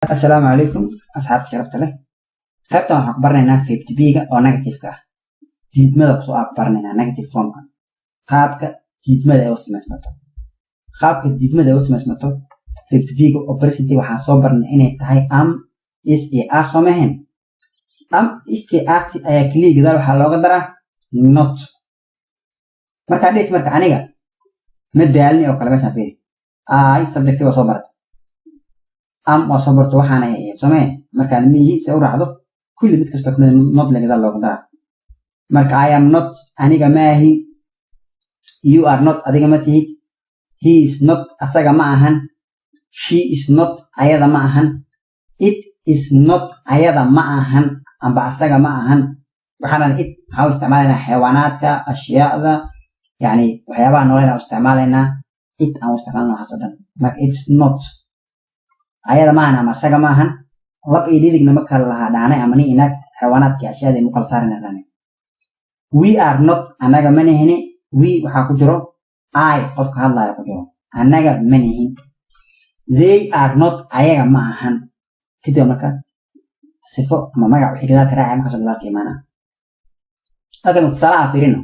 السلام عليكم أصحاب شرفت له خيبتا waxaan ku baranaynaa 50b-ga oo negative-ka ah diidmada ku soo aqbarnaynaa negative form-ka qaabka diidmada ay u samaysmato qaabka diidmada ay u samaysmato 50b-ga oo present waxaan soo barnay inay tahay am is are samayn am is ayaa kaliya gadaal waxaa looga daraa not marka dhis marka aniga ma daalni oo kala meesha fiiri ay subject waa soo baratay am oo soo barto waxaan ay samayn marka mihi soo raacdo kulli mid kasta kuma not laga looga daraa marka I am not aniga maahi you are not adiga ma tihid he is not asaga ma ahan she is not ayada ma ahan it is not ayada ma ahan amba asaga ma ahan waxaan it how isticmaalana xayawaanaadka ashyaada yani waxyaabaha noolena isticmaalana it aan isticmaalna waxa soo dhan marka it's not ayada ma ahan ama asaga ma ahan lab iyo dhidigna ma kala laha dhaanay ama ni inaad xayawaanaadka ashyaada ay kala saarina dhaanay we are not anaga ma nihini we waxa ku jiro I qofka hadlaya ku jiro anaga ma nihin they are not ayaga ma ahan kida marka sifo ama magac wixii gadaal ka raacay marka soo gadaal ka imaana hadda mutsala fiirino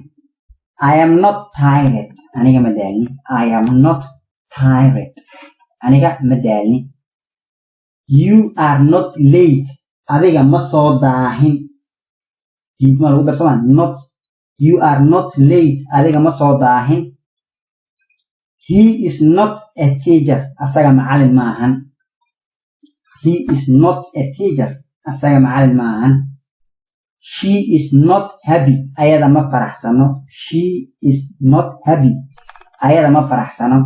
I am not tired aniga ma daalni I am not tired aniga ma daalni you are not late adiga ma soo daahin diidma lagu darsamaan not you are not late adiga ma soo daahin he is not a teacher asaga macallin ma ahan he is not a teacher asaga macallin ma ahan she is not happy ayada ma faraxsano she is not happy ayada ma faraxsano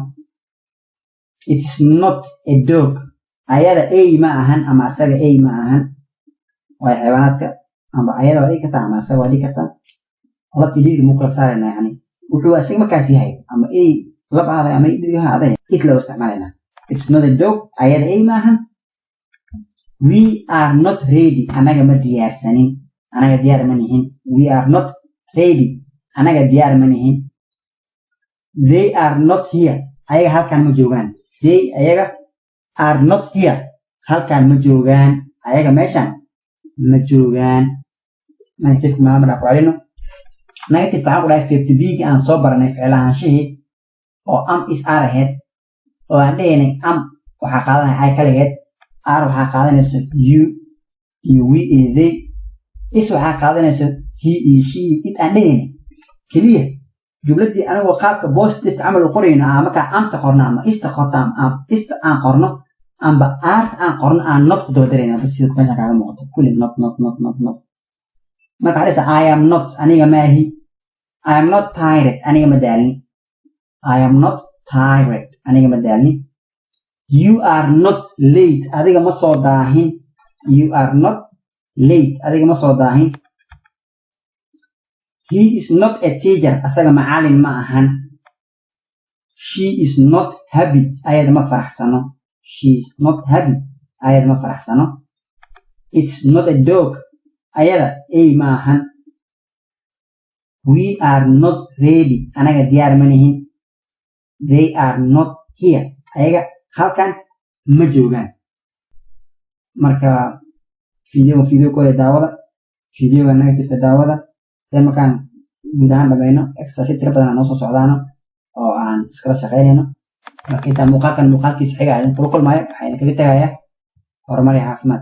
it is not a dog ayada ay ma ahan ama asaga ay ma ahan way xayawaanaadka ama ayada way ka taa ama asaga way ka taa lab ilii mu kala saarayna yani wuxuu asaga markaas yahay ama ay lab aaday ama idii haaday it loo isticmaalana it's not a dog ayada ay ma ahan we are not ready anaga ma diyaarsanin anaga diyaar ma nihin we are not ready anaga diyaar ma nihin they are not here ayaga halkan ma joogaan they ayaga are not here halkan ma joogaan ayaga meeshan ma joogaan negative maamada ku celino negative ka qolay 50b aan soo baranay ficilahaanshihi oo am is are ahead oo aan dhaynay am waxa qaadanay ay kaligeed are waxa qaadanayso you iyo we iyo they is waxa qaadanayso he iyo she it aan dhaynay kaliya jumladii anagu qaabka positive ka amal qorayna ama ka am ta qorna ama is ta qorna am is aan qorno amba art aan qorno aan not ku doodarayna bas sida meesha kaaga muuqato kulli not marka hadda I am not aniga maahi I am not tired aniga ma daalni I am not tired aniga ma daalni you are not late adiga ma soo daahin you are not late adiga ma soo daahin he is not a teacher asaga macallin ma ahan she is not happy ayada ma faraxsano she is not happy ayada ma faraxsano it's not a dog ayada ay ma ahan we are not ready anaga diyaar ma nihin they are not here ayaga halkan ma joogaan marka video kale daawada videoga negative daawada markaan guud ahaan dhamayno exercise tiro badan aan soo socdaano oo aan iskala shaqeynayno marka inta muuqaalkiisa xiga ayaan kula kulmayo waxaan kaga tagayaa horumar iyo caafimaad